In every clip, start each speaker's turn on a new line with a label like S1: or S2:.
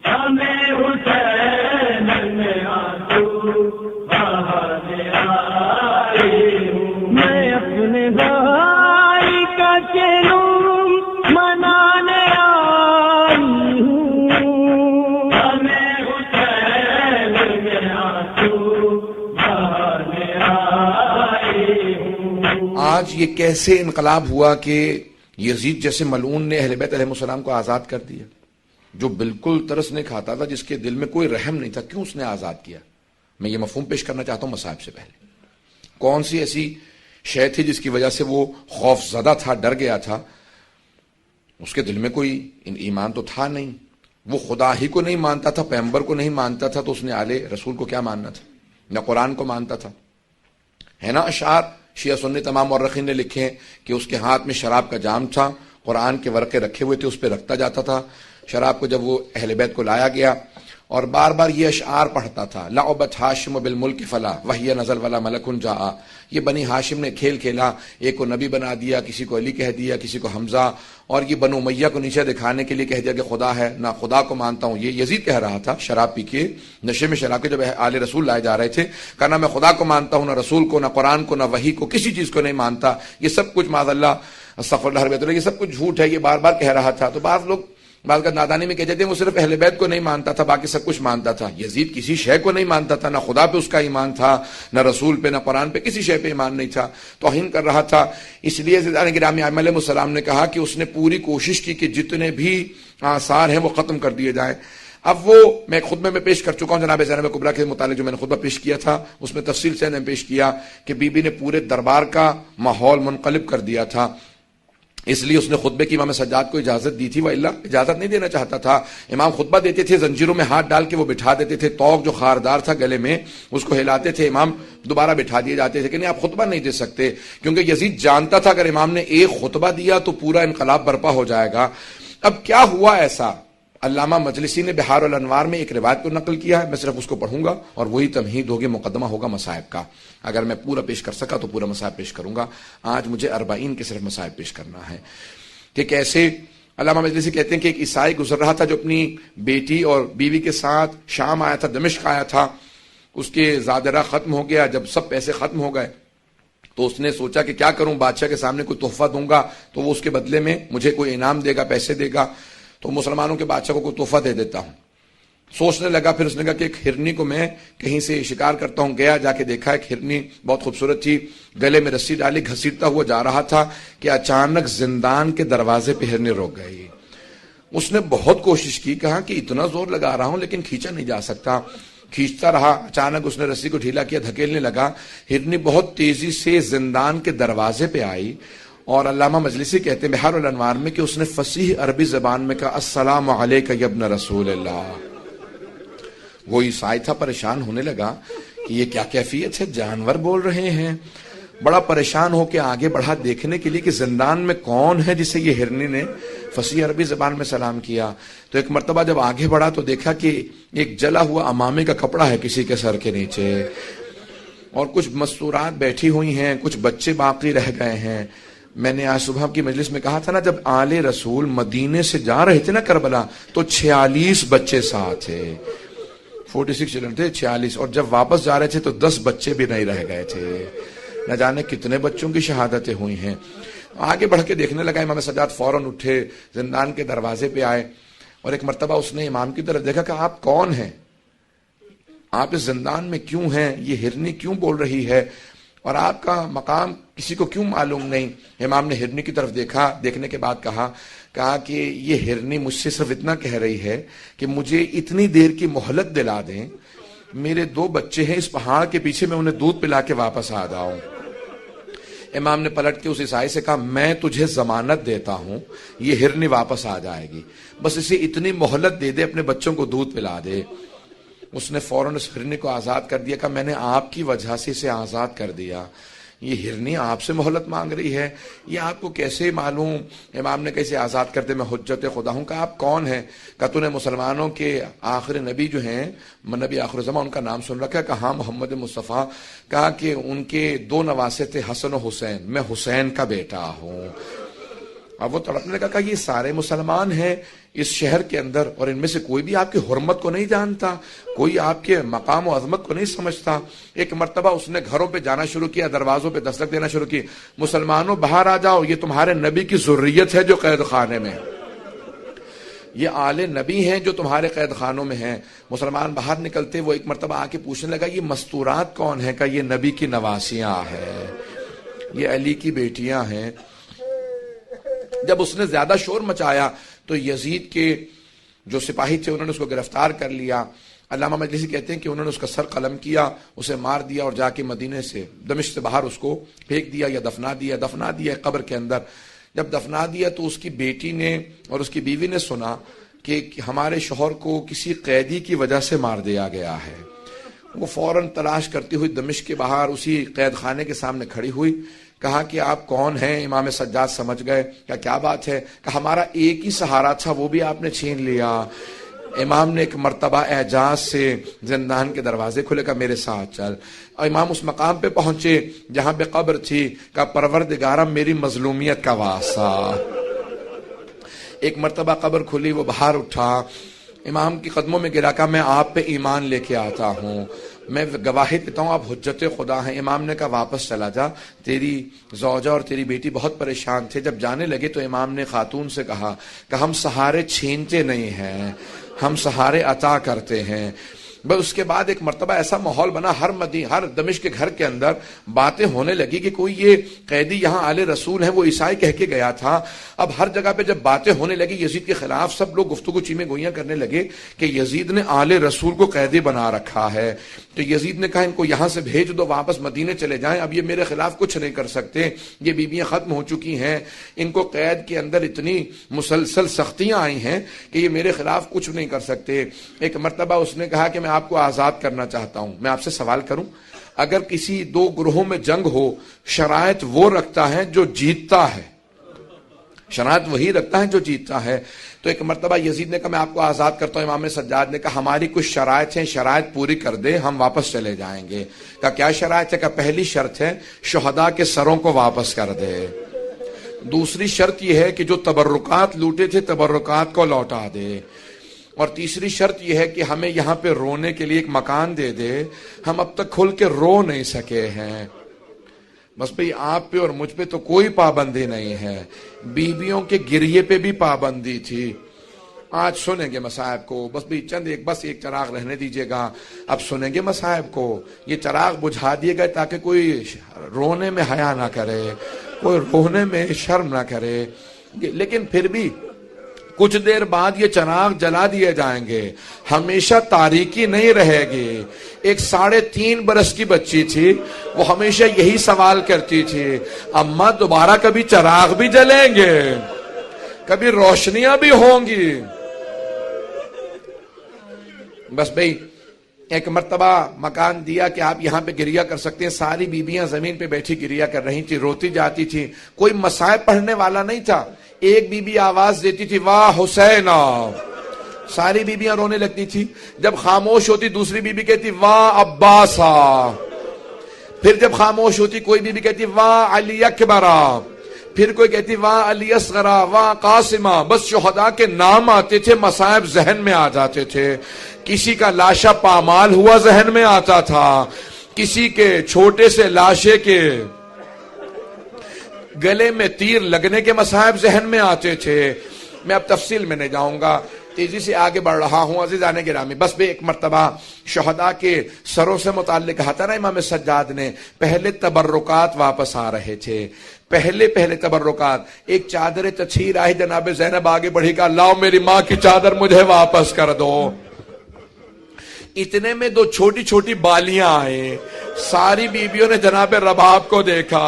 S1: ہمیں حسین میں آنسو بہانے آئی ہوں، میں اپنے بھائی کا جنم منانے آئی ہوں، ہمیں حسین میں آنسو بہانے آئی ہوں۔
S2: آج یہ کیسے انقلاب ہوا کہ یزید جیسے ملعون نے اہل بیت علیہ السلام کو آزاد کر دیا؟ جو بالکل ترس نہیں کھاتا تھا، جس کے دل میں کوئی رحم نہیں تھا، کیوں اس نے آزاد کیا؟ میں یہ مفہوم پیش کرنا چاہتا ہوں مصائب سے پہلے۔ کون سی ایسی شے تھی جس کی وجہ سے وہ خوف زدہ تھا، ڈر گیا تھا؟ اس کے دل میں کوئی ایمان تو تھا نہیں، وہ خدا ہی کو نہیں مانتا تھا، پیغمبر کو نہیں مانتا تھا، تو اس نے آل رسول کو کیا ماننا تھا؟ نہ قرآن کو مانتا تھا۔ ہے نا اشعار شیعہ سنی تمام مورخین نے لکھے ہیں کہ اس کے ہاتھ میں شراب کا جام تھا، قرآن کے ورقے رکھے ہوئے تھے، اس پہ رکھتا جاتا تھا شراب کو۔ جب وہ اہل بیت کو لایا گیا اور بار بار یہ اشعار پڑھتا تھا، لعبت ہاشم بالملک فلا وہی نزل ولا ملک جاء، یہ بنی ہاشم نے کھیل کھیلا، ایک کو نبی بنا دیا، کسی کو علی کہہ دیا، کسی کو حمزہ، اور یہ بنو امیہ کو نیچے دکھانے کے لیے کہہ دیا کہ خدا ہے، نہ خدا کو مانتا ہوں۔ یہ یزید کہہ رہا تھا شراب پی کے، نشے میں شراب کے، جب آل رسول لائے جا رہے تھے، کہا نہ میں خدا کو مانتا ہوں، نہ رسول کو، نہ قرآن کو، نہ وحی کو، کسی چیز کو نہیں مانتا، یہ سب کچھ معاذ اللہ استغفر اللہ رب، یہ سب کچھ جھوٹ ہے، یہ بار بار کہہ رہا تھا۔ تو بعض لوگ بعض کا نادانی میں کہتے ہیں وہ صرف اہل بیت کو نہیں مانتا تھا، باقی سب کچھ مانتا تھا۔ یزید کسی شے کو نہیں مانتا تھا، نہ خدا پہ اس کا ایمان تھا، نہ رسول پہ، نہ قرآن پہ، کسی شے پہ ایمان نہیں تھا، توہین کر رہا تھا۔ اس لیے زیدان گرامی علیہ السلام نے کہا کہ اس نے پوری کوشش کی کہ جتنے بھی آثار ہیں وہ ختم کر دیے جائیں۔ اب وہ میں خطبے میں پیش کر چکا ہوں، جناب زینب کبریٰ کے متعلق جو میں نے خطبہ پیش کیا تھا اس میں تفصیل سے نے پیش کیا کہ بی بی نے پورے دربار کا ماحول منقلب کر دیا تھا، اس لیے اس نے خطبے کی امام سجاد کو اجازت دی تھی، وإلا اجازت نہیں دینا چاہتا تھا۔ امام خطبہ دیتے تھے، زنجیروں میں ہاتھ ڈال کے وہ بٹھا دیتے تھے، توق جو خاردار تھا گلے میں اس کو ہلاتے تھے، امام دوبارہ بٹھا دیے جاتے تھے کہ نہیں آپ خطبہ نہیں دے سکتے، کیونکہ یزید جانتا تھا اگر امام نے ایک خطبہ دیا تو پورا انقلاب برپا ہو جائے گا۔ اب کیا ہوا ایسا؟ علامہ مجلسی نے بحار الانوار میں ایک روایت کو نقل کیا ہے، میں صرف اس کو پڑھوں گا اور وہی تمہید ہوگی، مقدمہ ہوگا مصائب کا۔ اگر میں پورا پیش کر سکا تو پورا مصائب پیش کروں گا، آج مجھے 40 کے صرف مصائب پیش کرنا ہے کہ کیسے علامہ مجلسی کہتے ہیں کہ ایک عیسائی گزر رہا تھا جو اپنی بیٹی اور بیوی کے ساتھ شام آیا تھا، دمشق آیا تھا، اس کے زادرہ ختم ہو گیا۔ جب سب پیسے ختم ہو گئے تو اس نے سوچا کہ کیا کروں، بادشاہ کے سامنے کوئی تحفہ دوں گا تو وہ اس کے بدلے میں مجھے کوئی انعام دے گا، پیسے دے گا، تو مسلمانوں کے بادشاہ کو کوئی تحفہ دے دیتا ہوں۔ سوچنے لگا، پھر اس نے کہا کہ ایک ہرنی کو میں کہیں سے شکار کرتا ہوں۔ گیا، جا کے دیکھا ایک ہرنی بہت خوبصورت تھی، گلے میں رسی ڈالی، گھسیٹتا ہوا جا رہا تھا کہ اچانک زندان کے دروازے پہ ہرنی رک گئی۔ اس نے بہت کوشش کی، کہا کہ اتنا زور لگا رہا ہوں لیکن کھینچا نہیں جا سکتا، کھینچتا رہا۔ اچانک اس نے رسی کو ڈھیلا کیا، دھکیلنے لگا، ہرنی بہت تیزی سے زندان کے دروازے پہ آئی، اور علامہ مجلسی کہتے ہیں بحار الانوار میں کہ اس نے فصیح عربی زبان میں کہا السلام علیک یا ابن رسول اللہ۔ وہ عیسائی تھا، پریشان ہونے لگا کہ یہ کیا کیفیت ہے، جانور بول رہے ہیں۔ بڑا پریشان ہو کے آگے بڑھا دیکھنے کے لیے کہ زندان میں کون ہے جسے یہ ہرنی نے فصیح عربی زبان میں سلام کیا۔ تو ایک مرتبہ جب آگے بڑھا تو دیکھا کہ ایک جلا ہوا امامے کا کپڑا ہے کسی کے سر کے نیچے، اور کچھ مستورات بیٹھی ہوئی ہیں، کچھ بچے باقی رہ گئے ہیں۔ میں نے آج صبح کی مجلس میں کہا تھا نا، جب آل رسول مدینے سے جا رہے تھے نا کربلا تو 46 بچے ساتھ تھے، 46 چلڈرن تھے، 46، اور جب واپس جا رہے تھے تو 10 بچے بھی نہیں رہ گئے تھے۔ نہ جانے کتنے بچوں کی شہادتیں ہوئی ہیں۔ آگے بڑھ کے دیکھنے لگا، امام سجاد فوراً اٹھے، زندان کے دروازے پہ آئے، اور ایک مرتبہ اس نے امام کی طرف دیکھا کہ آپ کون ہیں، آپ اس زندان میں کیوں ہیں، یہ ہرنی کیوں بول رہی ہے، اور آپ کا مقام کسی کو کیوں معلوم نہیں؟ امام نے ہرنی کی طرف دیکھا، دیکھنے کے بعد کہا کہ یہ ہرنی مجھ سے صرف اتنا کہہ رہی ہے کہ مجھے اتنی دیر کی مہلت دلا دیں، میرے 2 بچے ہیں اس پہاڑ کے پیچھے، میں انہیں دودھ پلا کے واپس آ جاؤں۔ امام نے پلٹ کے اس عیسائی سے کہا میں تجھے ضمانت دیتا ہوں یہ ہرنی واپس آ جائے گی، بس اسے اتنی مہلت دے دے، اپنے بچوں کو دودھ پلا دے۔ اس نے فوراً اس ہرنی کو آزاد کر دیا، کہ میں نے آپ کی وجہ سے اسے آزاد کر دیا، یہ ہرنی آپ سے مہلت مانگ رہی ہے، یہ آپ کو کیسے معلوم؟ امام نے کیسے آزاد کر دے، میں حجت خدا ہوں۔ کہا آپ کون ہیں؟ کہا تو نے مسلمانوں کے آخر نبی جو ہیں، نبی آخر زمان، ان کا نام سن رکھا ہے؟ کہا ہاں، محمد مصطفیٰ۔ کہا کہ ان کے 2 نواسے تھے، حسن و حسین، میں حسین کا بیٹا ہوں۔ اب وہ تڑپنے لگا کہ یہ سارے مسلمان ہیں اس شہر کے اندر اور ان میں سے کوئی بھی آپ کی حرمت کو نہیں جانتا، کوئی آپ کے مقام و عظمت کو نہیں سمجھتا۔ ایک مرتبہ اس نے گھروں پہ جانا شروع کیا، دروازوں پہ دستک دینا شروع کی، مسلمانوں باہر آ جاؤ، یہ تمہارے نبی کی ذریت ہے جو قید خانے میں، یہ آل نبی ہیں جو تمہارے قید خانوں میں ہیں۔ مسلمان باہر نکلتے، وہ ایک مرتبہ آ کے پوچھنے لگا یہ مستورات کون ہیں؟ کہ یہ نبی کی نواسیاں ہیں، یہ علی کی بیٹیاں ہیں۔ جب اس نے زیادہ شور مچایا تو یزید کے جو سپاہی تھے انہوں نے اس کو گرفتار کر لیا۔ علامہ مجلسی کہتے ہیں کہ انہوں نے اس کا سر قلم کیا، اسے مار دیا اور جا کے مدینے سے، دمشق سے باہر اس کو پھینک دیا یا دفنا دیا قبر کے اندر۔ جب دفنا دیا تو اس کی بیٹی نے اور اس کی بیوی نے سنا کہ ہمارے شوہر کو کسی قیدی کی وجہ سے مار دیا گیا ہے۔ وہ فوراً تلاش کرتی ہوئی دمشق کے باہر اسی قید خانے کے سامنے کھڑی ہوئی، کہا کہ آپ کون ہیں؟ امام سجاد سمجھ گئے، کیا بات ہے؟ کہ ہمارا ایک ہی سہارا تھا وہ بھی آپ نے چھین لیا۔ امام نے ایک مرتبہ اعجاز سے زندان کے دروازے کھلے، کہ میرے ساتھ چل۔ اور امام اس مقام پہ پہنچے جہاں پہ قبر تھی، کہ پروردگارہ میری مظلومیت کا واسطہ۔ ایک مرتبہ قبر کھلی، وہ باہر اٹھا، امام کی قدموں میں گرا، کہ میں آپ پہ ایمان لے کے آتا ہوں، میں گواہی دیتا ہوں آپ حجت خدا ہیں۔ امام نے کہا واپس چلا جا، تیری زوجہ اور تیری بیٹی بہت پریشان تھے۔ جب جانے لگے تو امام نے خاتون سے کہا کہ ہم سہارے چھینتے نہیں ہیں، ہم سہارے عطا کرتے ہیں۔ بس اس کے بعد ایک مرتبہ ایسا ماحول بنا، ہر دمشق کے گھر کے اندر باتیں ہونے لگی کہ کوئی یہ قیدی یہاں آل رسول ہیں، وہ عیسائی کہہ کے گیا تھا۔ اب ہر جگہ پہ جب باتیں ہونے لگی یزید کے خلاف، سب لوگ گفتگو چیمیں گوئیاں کرنے لگے کہ یزید نے آل رسول کو قیدی بنا رکھا ہے۔ تو یزید نے کہا ان کو یہاں سے بھیج دو، واپس مدینے چلے جائیں، اب یہ میرے خلاف کچھ نہیں کر سکتے، یہ بیویاں ختم ہو چکی ہیں، ان کو قید کے اندر اتنی مسلسل سختیاں آئی ہیں کہ یہ میرے خلاف کچھ نہیں کر سکتے۔ ایک مرتبہ اس نے کہا کہ میں آپ کو آزاد کرنا چاہتا ہوں، میں آپ سے سوال کروں، اگر کسی دو گروہوں میں جنگ ہو، شرائط وہ رکھتا ہے جو جیتتا ہے، شرائط وہی رکھتا ہے جو جیتتا ہے۔ تو ایک مرتبہ یزید نے کہا میں آپ کو آزاد کرتا ہوں۔ امام سجاد نے کہا ہماری کچھ شرائط ہیں، شرائط پوری کر دے، ہم واپس چلے جائیں گے۔ کہا کیا شرائط ہے؟ کہ پہلی شرط ہے شہداء کے سروں کو واپس کر دے، دوسری شرط یہ ہے کہ جو تبرکات لوٹے تھے تبرکات کو لوٹا دے، اور تیسری شرط یہ ہے کہ ہمیں یہاں پہ رونے کے لیے ایک مکان دے دے، ہم اب تک کھل کے رو نہیں سکے ہیں۔ بس بھئی آپ پہ اور مجھ پہ تو کوئی پابندی نہیں ہے، بیویوں کے گریے پہ بھی پابندی تھی۔ آج سنیں گے مصائب کو، بس بھی بس ایک چراغ رہنے دیجئے گا، اب سنیں گے مصائب کو، یہ چراغ بجھا دیے گئے تاکہ کوئی رونے میں حیا نہ کرے، کوئی رونے میں شرم نہ کرے۔ لیکن پھر بھی کچھ دیر بعد یہ چراغ جلا دیے جائیں گے، ہمیشہ تاریکی نہیں رہے گی۔ ایک 3.5 برس کی بچی تھی، وہ ہمیشہ یہی سوال کرتی تھی، اماں دوبارہ کبھی چراغ بھی جلیں گے، کبھی روشنیاں بھی ہوں گی؟ بس بھئی ایک مرتبہ مکان دیا کہ آپ یہاں پہ گریہ کر سکتے ہیں۔ ساری بیویاں زمین پہ بیٹھی گریہ کر رہی تھی، روتی جاتی تھی، کوئی مصائب پڑھنے والا نہیں تھا۔ ایک بی بی آواز دیتی تھی واہ حسینہ، ساری بیویاں رونے لگتی تھی۔ جب خاموش ہوتی دوسری بی بی کہتی واہ عباسا، پھر جب خاموش ہوتی کوئی بی بی کہتی واہ علی اکبرا، پھر کوئی کہتی واہ علی اصغرا، واہ قاسمہ۔ بس شہداء کے نام آتے تھے، مصائب ذہن میں آ جاتے تھے۔ کسی کا لاشا پامال ہوا ذہن میں آتا تھا، کسی کے چھوٹے سے لاشے کے گلے میں تیر لگنے کے مصائب ذہن میں آتے تھے۔ میں اب تفصیل میں نہیں جاؤں گا، تیزی سے آگے بڑھ رہا ہوں عزیزان گرامی۔ بس بھی ایک مرتبہ شہداء کے سروں سے متعلق کہا تھا نا امام سجاد نے، پہلے تبرکات واپس آ رہے تھے، پہلے تبرکات۔ ایک چادر تطہیر آئی، جناب زینب آگے بڑھی کہ لاؤ میری ماں کی چادر مجھے واپس کر دو۔ اتنے میں 2 چھوٹی چھوٹی بالیاں آئیں، ساری بیویوں نے جناب رباب کو دیکھا،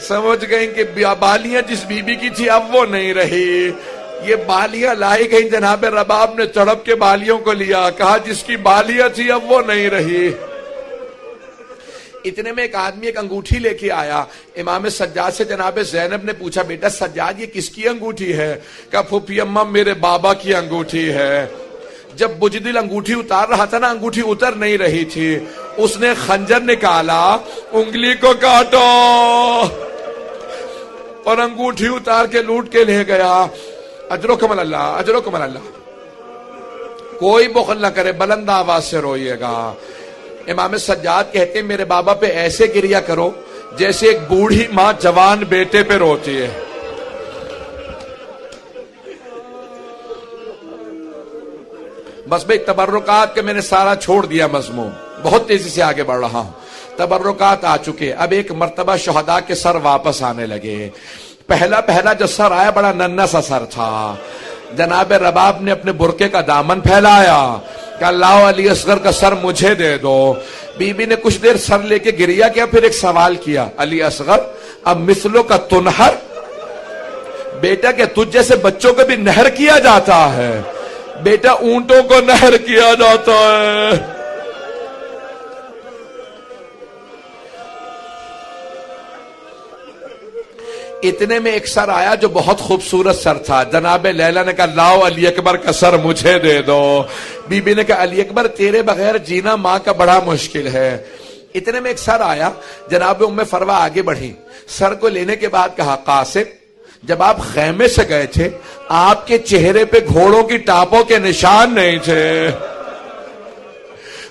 S2: سمجھ گئیں کہ بالیاں جس بی بی کی تھی اب وہ نہیں رہی، یہ بالیاں لائی گئیں۔ جناب رباب نے تڑپ کے بالیوں کو لیا، کہا جس کی بالیاں تھی اب وہ نہیں رہی۔ اتنے میں ایک آدمی ایک انگوٹھی لے کے آیا، امام سجاد سے جناب زینب نے پوچھا بیٹا سجاد یہ کس کی انگوٹھی ہے؟ کہا پھوپھی اماں میرے بابا کی انگوٹھی ہے۔ جب بجدل انگوٹھی اتار رہا تھا نا، انگوٹھی اتر نہیں رہی تھی، اس نے خنجر نکالا، انگلی کو کاٹو۔ اور انگوٹھی اتار کے لوٹ کے لے گیا. اجرکم اللہ، اجرکم اللہ. کوئی بخل نہ کرے، بلند آواز سے روئیے گا. امام سجاد کہتے ہیں میرے بابا پہ ایسے گریا کرو جیسے ایک بوڑھی ماں جوان بیٹے پہ روتی ہے. بس بھئی تبرکات کے میں نے سارا چھوڑ دیا مضمون، بہت تیزی سے آگے بڑھ رہا ہوں. تبرکات آ چکے، اب ایک مرتبہ شہداء کے سر واپس آنے لگے. پہلا جو سر آیا بڑا ننھا سا سر تھا. جناب رباب نے اپنے برقعے کا دامن پھیلایا کہ اللہ علی اصغر کا سر مجھے دے دو. بی بی نے کچھ دیر سر لے کے گریا کیا، پھر ایک سوال کیا، علی اصغر اب مثلوں کا تنہر، بیٹا کہ تجھ جیسے بچوں کو بھی نہر کیا جاتا ہے؟ بیٹا اونٹوں کو نہر کیا جاتا ہے. اتنے میں ایک سر آیا جو بہت خوبصورت سر تھا. جناب لیلا نے کہا لاؤ علی اکبر کا سر مجھے دے دو. بی بی نے کہا علی اکبر تیرے بغیر جینا ماں کا بڑا مشکل ہے. اتنے میں ایک سر آیا. جناب ام فروا آگے بڑھی، سر کو لینے کے بعد کہا قاسم جب آپ خیمے سے گئے تھے آپ کے چہرے پہ گھوڑوں کی ٹاپوں کے نشان نہیں تھے.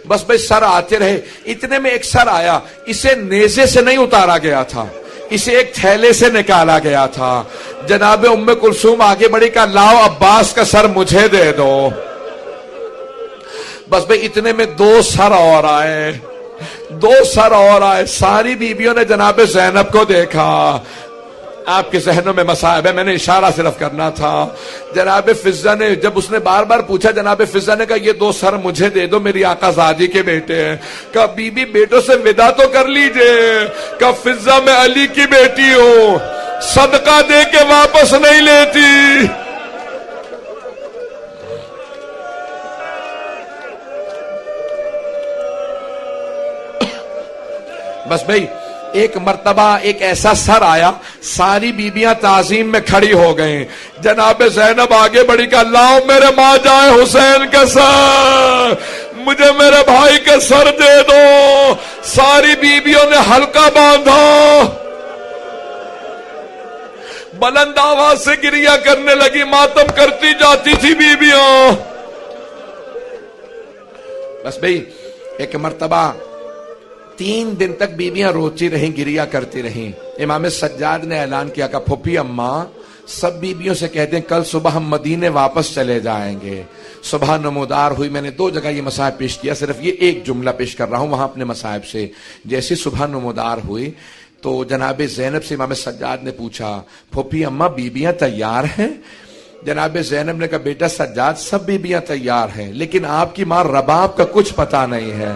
S2: بس بھئی سر آتے رہے. اتنے میں ایک سر آیا، اسے نیزے سے نہیں اتارا گیا تھا، اسے ایک تھیلے سے نکالا گیا تھا. جناب ام کلثوم آگے بڑھی کہا لاؤ عباس کا سر مجھے دے دو. بس بھئی اتنے میں دو سر اور آئے، دو سر اور آئے. ساری بیویوں نے جناب زینب کو دیکھا. آپ کے ذہنوں میں مصائب ہے، میں نے اشارہ صرف کرنا تھا. جناب فضہ نے جب اس نے بار بار پوچھا، جناب فضہ نے کہا یہ دو سر مجھے دے دو، میری آقا زادی کے بیٹے ہیں. کہا بی بی بیٹوں سے ودا تو کر لیجئے. کہا فضہ میں علی کی بیٹی ہوں، صدقہ دے کے واپس نہیں لیتی. بس بھئی ایک مرتبہ ایک ایسا سر آیا، ساری بیبیاں تعظیم میں کھڑی ہو گئیں. جناب زینب آگے بڑھی کہ لاؤ میرے ماں جائے حسین کا سر، مجھے میرے بھائی کا سر دے دو. ساری بیبیوں نے حلقہ باندھا، بلند آواز سے گریا کرنے لگی، ماتم کرتی جاتی تھی بیبیاں. بس بھئی ایک مرتبہ 3 دن تک بیویاں روتی رہیں، گریا کرتی رہیں. امام سجاد نے اعلان کیا کہ پھوپھی اماں سب بیویوں سے کہتے ہیں کل صبح ہم مدینے واپس چلے جائیں گے. صبح نمودار ہوئی. میں نے 2 جگہ یہ مصائب پیش کیا، صرف یہ ایک جملہ پیش کر رہا ہوں وہاں اپنے مصائب سے. جیسی صبح نمودار ہوئی تو جناب زینب سے امام سجاد نے پوچھا پھوپھی اماں بیویاں تیار ہیں؟ جناب زینب نے کہا بیٹا سجاد سب بیویاں تیار ہیں، لیکن آپ کی ماں رباب کا کچھ پتہ نہیں ہے.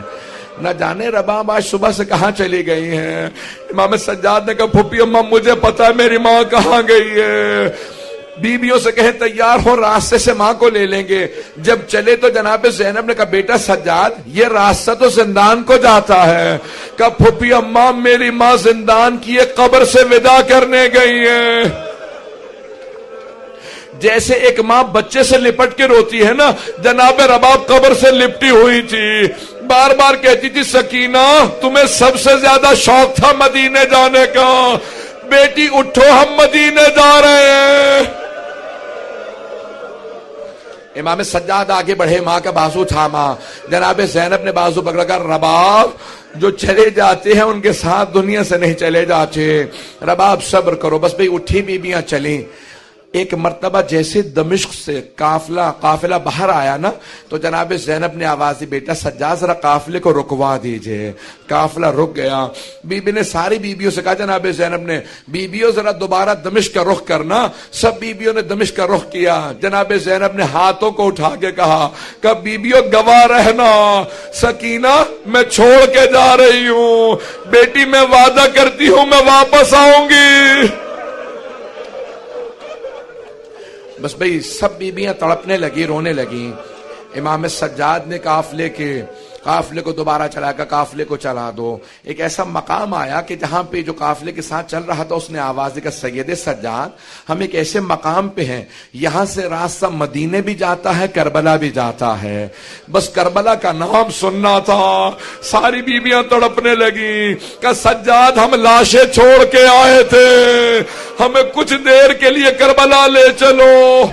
S2: نہ جانے رباب آج صبح سے کہاں چلی گئی ہیں. امام سجاد نے کہا پھوپھی اماں مجھے پتا ہے میری ماں کہاں گئی ہے. بیویوں سے کہیں تیار ہو، راستے سے ماں کو لے لیں گے. جب چلے تو جناب زینب نے کہا بیٹا سجاد یہ راستہ تو زندان کو جاتا ہے. کہا پھوپھی اماں میری ماں زندان کی ایک قبر سے ودا کرنے گئی ہے. جیسے ایک ماں بچے سے لپٹ کے روتی ہے نا، جناب رباب قبر سے لپٹی ہوئی تھی. بار بار کہتی تھی سکینہ تمہیں سب سے زیادہ شوق تھا مدینے جانے کا، بیٹی اٹھو ہم مدینے جا رہے ہیں. امام سجاد آگے بڑھے، ماں کا بازو تھاما. جناب زینب نے بازو پکڑا کر رباب جو چلے جاتے ہیں ان کے ساتھ دنیا سے نہیں چلے جاتے، رباب صبر کرو. بس بھئی اٹھی بیبیاں چلیں. ایک مرتبہ جیسے دمشق سے قافلہ باہر آیا نا تو جناب زینب نے آواز دی بیٹا سجاد ذرا قافلے کو رکوا دیجئے. قافلہ رک گیا. بی بی نے ساری بیبیوں سے کہا، جناب زینب نے بیبیوں ذرا دوبارہ دمشق کا رخ کرنا. سب بیبیوں نے دمشق کا رخ کیا. جناب زینب نے ہاتھوں کو اٹھا کے کہا کہ بیبیوں گواہ رہنا، سکینہ میں چھوڑ کے جا رہی ہوں، بیٹی میں وعدہ کرتی ہوں میں واپس آؤں گی. بس بھئی سب بیبیاں تڑپنے لگی، رونے لگی. امام سجاد نے قافلے کے قافلے کو دوبارہ چلا کر قافلے کو چلا دو. ایک ایسا مقام آیا کہ جہاں پہ جو قافلے کے ساتھ چل رہا تھا اس نے آواز دی کہ سید سجاد ہم ایک ایسے مقام پہ ہیں یہاں سے راستہ مدینے بھی جاتا ہے کربلا بھی جاتا ہے, بس کربلا کا نام سننا تھا. ساری بیویاں تڑپنے لگی کہ سجاد ہم لاشیں چھوڑ کے آئے تھے, ہمیں کچھ دیر کے لیے کربلا لے چلو,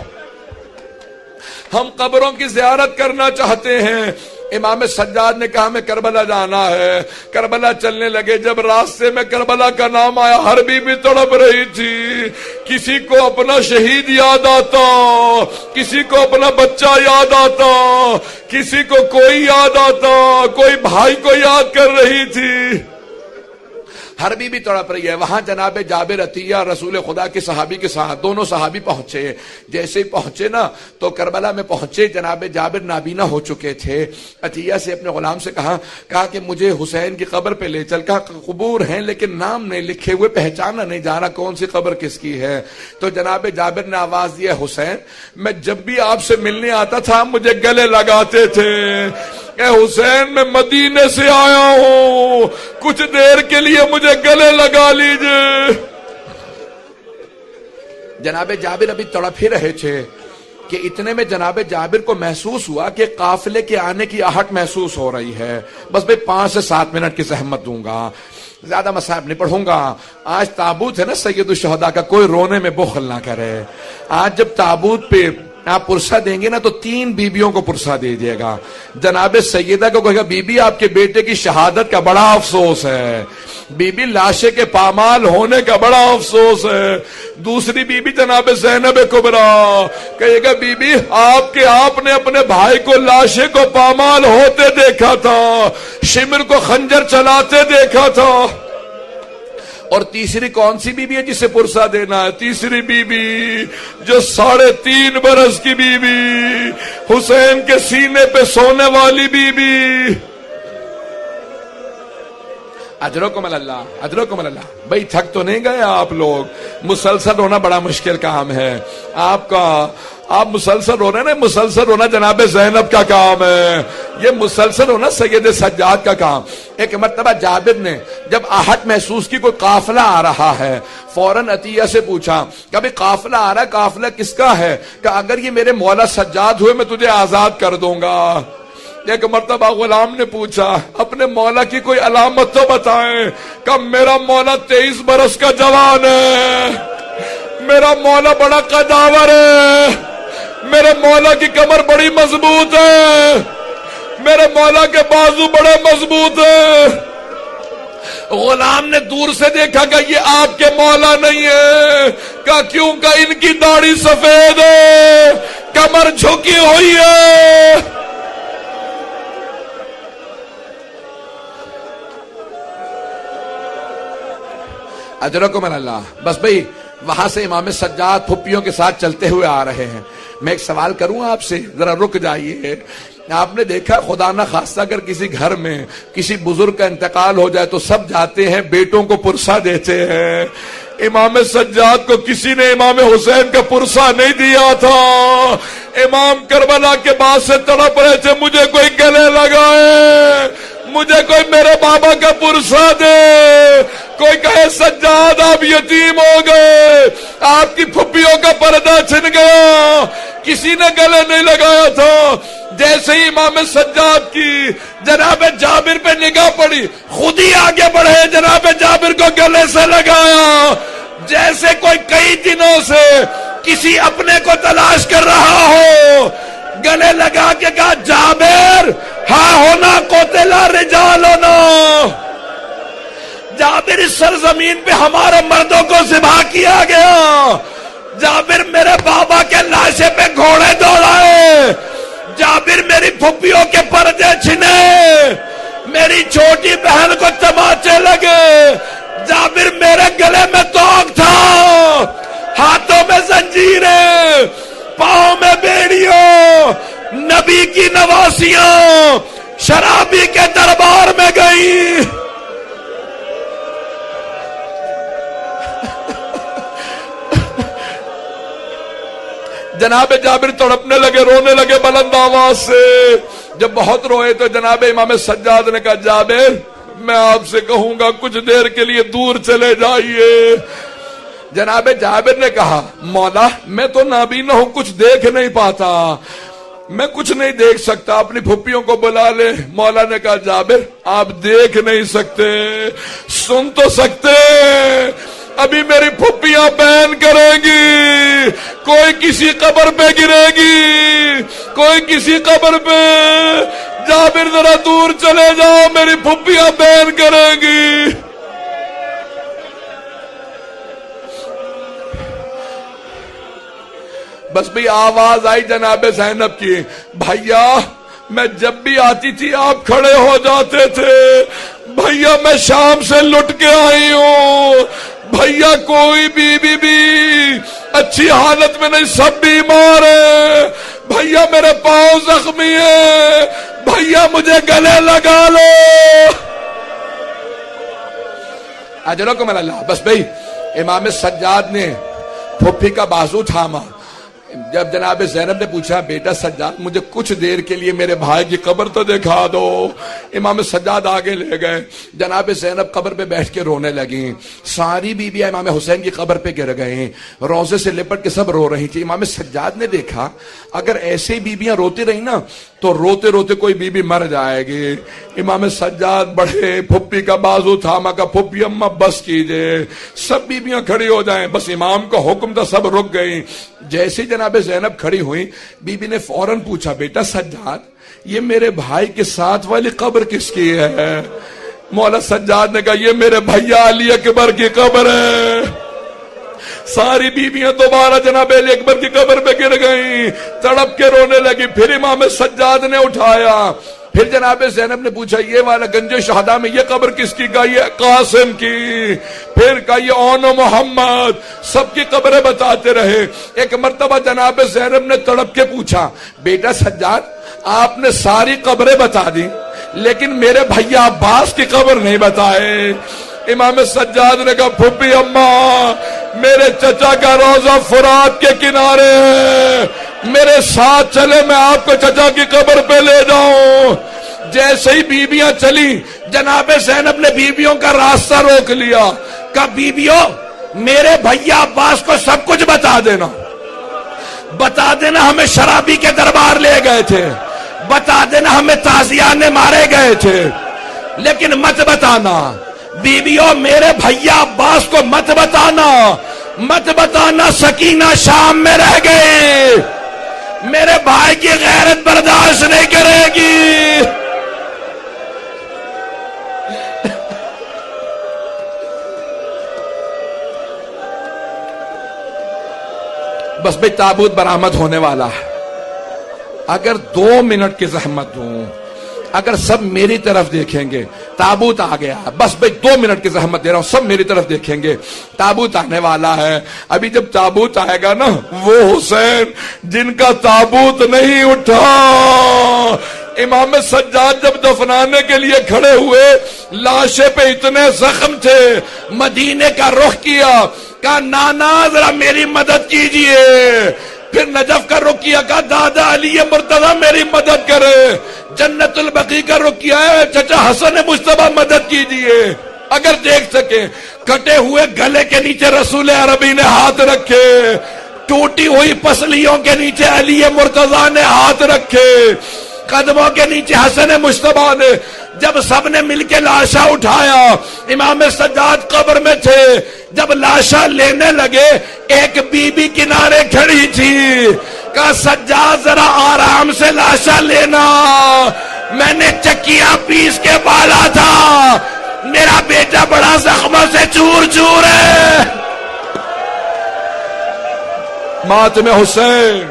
S2: ہم قبروں کی زیارت کرنا چاہتے ہیں. امام سجاد نے کہا ہمیں کربلا جانا ہے. کربلا چلنے لگے. جب راستے میں کربلا کا نام آیا ہر بیوی تڑپ رہی تھی. کسی کو اپنا شہید یاد آتا, کسی کو اپنا بچہ یاد آتا, کسی کو کوئی یاد آتا, کوئی بھائی کو یاد کر رہی تھی. ہر بیوی تڑپ رہی ہے. وہاں جناب جابر عطیہ رسول خدا کے صحابی کے ساتھ دونوں صحابی پہنچے. جیسے ہی پہنچے نا تو کربلا میں پہنچے, جناب جابر نابینا ہو چکے تھے. عطیہ سے اپنے غلام سے کہا کہ مجھے حسین کی قبر پہ لے چل. کہا قبور ہیں لیکن نام نہیں لکھے ہوئے, پہچانا نہیں جا رہا کون سی قبر کس کی ہے. تو جناب جابر نے آواز دی حسین میں جب بھی آپ سے ملنے آتا تھا مجھے گلے لگاتے تھے. کہ حسین میں مدینے سے آیا ہوں, کچھ دیر کے لیے مجھے گلے لگا لیجئے. جناب جابر ابھی تڑپ ہی رہے تھے کہ اتنے میں جناب جابر کو محسوس ہوا کہ قافلے کے آنے کی آہٹ محسوس ہو رہی ہے. بس بھئی 5 سے 7 منٹ کی زحمت دوں گا, زیادہ مصائب نہیں پڑھوں گا. آج تابوت ہے نا سید الشہداء کا, کوئی رونے میں بخل نہ کرے. آج جب تابوت پہ آپ پرسہ دیں گے نا تو 3 بیویوں کو پرسہ دیجیے گا. جناب سیدہ کو کہے گا بی بی آپ کے بیٹے کی شہادت کا بڑا افسوس ہے, بی بی لاشے کے پامال ہونے کا بڑا افسوس ہے. دوسری بی بی جناب زینب کبریٰ کہے گا بی بی آپ نے اپنے بھائی کو لاشے کو پامال ہوتے دیکھا تھا, شمر کو خنجر چلاتے دیکھا تھا. اور تیسری کون سی بی بی ہے جسے پرسہ دینا ہے؟ تیسری بی بی جو 3.5 برس کی بی بی, حسین کے سینے پہ سونے والی بی بی. اجرکم اللہ, اجرکم اللہ. بھئی تھک تو نہیں گئے آپ لوگ؟ مسلسل رونا بڑا مشکل کام ہے آپ مسلسل رو رہے ہیں نا, مسلسل رونا جناب زینب کا کام ہے, یہ مسلسل رونا سید سجاد کا کام. ایک مرتبہ جابر نے جب آہٹ محسوس کی کوئی قافلہ آ رہا ہے, فوراً عطیہ سے پوچھا کہ ابھی قافلہ آ رہا ہے, قافلہ کس کا ہے؟ کہ اگر یہ میرے مولا سجاد ہوئے میں تجھے آزاد کر دوں گا. ایک مرتبہ غلام نے پوچھا اپنے مولا کی کوئی علامت تو بتائیں. کہ میرا مولا 23 برس کا جوان ہے, میرا مولا بڑا قداور ہے, میرے مولا کی کمر بڑی مضبوط ہے, میرے مولا کے بازو بڑے مضبوط ہیں. غلام نے دور سے دیکھا کہ یہ آپ کے مولا نہیں ہے. کہ کیوں؟ کہ ان کی داڑھی سفید ہے, کمر جھکی ہوئی ہے. اجرکم اللہ. بس بھئی وہاں سے امام سجاد پھپھیوں کے ساتھ چلتے ہوئے آ رہے ہیں. میں ایک سوال کروں آپ سے, ذرا رک جائیے. آپ نے دیکھا خدا نہ خواستہ اگر کسی گھر میں کسی بزرگ کا انتقال ہو جائے تو سب جاتے ہیں بیٹوں کو پرسہ دیتے ہیں. امام سجاد کو کسی نے امام حسین کا پرسہ نہیں دیا تھا. امام کربلا کے بعد سے تڑپ رہے تھے مجھے کوئی گلے لگائے, مجھے کوئی میرے بابا کا پرسہ دے. کوئی کہے سجاد آپ یتیم ہو گئے, آپ کی پھپھیوں کا پردہ چھن گیا. کسی نے گلے نہیں لگایا تھا. جیسے ہی امام سجاد کی جناب جابر پہ نگاہ پڑی خود ہی آگے بڑھے, جناب جابر کو گلے سے لگایا. جیسے کوئی کئی دنوں سے کسی اپنے کو تلاش کر رہا ہو, گلے لگا کے کہا جابر ہاں ہونا قتلا رجالنا. جابر اس سرزمین پہ ہمارے مردوں کو ذبح کیا گیا. جابر میرے بابا کے لاشے پہ گھوڑے دوڑائے. جابر میری پھپھیوں کے پردے چھنے, میری چھوٹی بہن کو تماچے لگے. جابر میرے گلے میں توق تھا, ہاتھوں میں زنجیریں, پاؤں میں بیڑیوں, نبی کی نواسیاں شرابی کے دربار میں گئی. جناب جابر تڑپنے لگے, رونے لگے بلند آواز سے. جب بہت روئے تو جناب امام سجاد نے کہا جابر میں آپ سے کہوں گا کچھ دیر کے لیے دور چلے جائیے. جناب جابر نے کہا مولا میں تو نابینا ہوں, کچھ دیکھ نہیں پاتا, میں کچھ نہیں دیکھ سکتا, اپنی پھپھیوں کو بلا لے. مولا نے کہا جابر آپ دیکھ نہیں سکتے, سن تو سکتے, ابھی میری پھپھیاں بین کریں گی, کوئی کسی قبر پہ گرے گی, کوئی کسی قبر پہ. جابر ذرا دور چلے جاؤ, میری پھپھیاں بین کریں گی. بس بھی آواز آئی جناب زینب کی, بھیا میں جب بھی آتی تھی آپ کھڑے ہو جاتے تھے, بھیا میں شام سے لٹ کے آئی ہوں, بھیا کوئی بھی اچھی حالت میں نہیں, سب بیمار ہیں, بھیا میرے پاؤں زخمی ہیں, بھیا مجھے گلے لگا لو. اجرکم اللہ. بس بھئی امام سجاد نے پھپھی کا بازو تھاما. جب جناب زینب نے پوچھا بیٹا سجاد مجھے کچھ دیر کے لیے میرے بھائی کی قبر تو دکھا دو, امام سجاد آگے لے گئے. جناب زینب قبر پہ بیٹھ کے رونے لگیں. ساری بیویاں امام حسین کی قبر پہ گر گئیں, روزے سے لپٹ کے سب رو رہی تھی. امام سجاد نے دیکھا اگر ایسے بیویاں روتی رہی نا تو روتے روتے کوئی بیوی مر جائے گی. امام سجاد بڑھے, پھپھی کا بازو تھاما, کا پھپھی اماں بس کیجئے, سب بیویاں کھڑی ہو جائیں. بس امام کا حکم تھا, سب رک گئیں. جیسے جناب زینب کھڑی ہوئی, بی بی نے فوراً پوچھا بیٹا سجاد یہ میرے بھائی کے ساتھ والی قبر کس کی ہے؟ مولا سجاد نے کہا یہ میرے بھیا علی اکبر کی قبر ہے. ساری بیویاں دوبارہ جناب علی اکبر کی قبر پہ گر گئیں, تڑپ کے رونے لگی. پھر امام سجاد نے اٹھایا. پھر جناب زینب نے پوچھا یہ والا گنج شہداء میں یہ قبر کس کی؟ کہا یہ قاسم کی. پھر کہا یہ اون محمد. سب کی قبریں بتاتے رہے. ایک مرتبہ جناب زینب نے تڑپ کے پوچھا بیٹا سجاد آپ نے ساری قبریں بتا دی لیکن میرے بھیا عباس کی قبر نہیں بتائے. امام سجاد نے کہا پھپھی اماں میرے چچا کا روزہ فرات کے کنارے ہے, میرے ساتھ چلے میں آپ کو چچا کی قبر پہ لے جاؤں. جیسے ہی بیویاں چلی جناب زینب نے بیویوں کا راستہ روک لیا. کہا بیویوں میرے بھیا عباس کو سب کچھ بتا دینا, بتا دینا ہمیں شرابی کے دربار لے گئے تھے, بتا دینا ہمیں تازیانے مارے گئے تھے, لیکن مت بتانا بیویوں میرے بھیا عباس کو مت بتانا, مت بتانا سکینہ شام میں رہ گئے, میرے بھائی کی غیرت برداشت نہیں کرے گی. بس بھئی تابوت برآمد ہونے والا ہے. اگر 2 منٹ کی زحمت دوں, اگر سب میری طرف دیکھیں گے تابوت آ گیا, بس بھئی 2 منٹ کی زحمت دے رہا ہوں, سب میری طرف دیکھیں گے تابوت آنے والا ہے. ابھی جب تابوت آئے گا نا وہ حسین جن کا تابوت نہیں اٹھا. امام سجاد جب دفنانے کے لیے کھڑے ہوئے لاشے پہ اتنے زخم تھے, مدینے کا رخ کیا, کہا نانا ذرا میری مدد کیجئے. پھر نجف کا رخ کیا, کہا دادا علی مرتضی میری مدد کرے. جنت البقیع کا رخ کیا ہے, چچا حسن مجتبی مدد کیجئے. اگر دیکھ سکے کٹے ہوئے گلے کے نیچے رسول عربی نے ہاتھ رکھے, ٹوٹی ہوئی پسلیوں کے نیچے علی مرتضی نے ہاتھ رکھے, قدموں کے نیچے حسن مجتبی نے. جب سب نے مل کے لاشا اٹھایا, امام سجاد قبر میں تھے. جب لاشا لینے لگے ایک بی بی کنارے کھڑی تھی, کہا سجاد ذرا آرام سے لاشا لینا, میں نے چکیاں پیس کے بالا تھا, میرا بیٹا بڑا زخموں سے چور چور ہے. ماتم حسین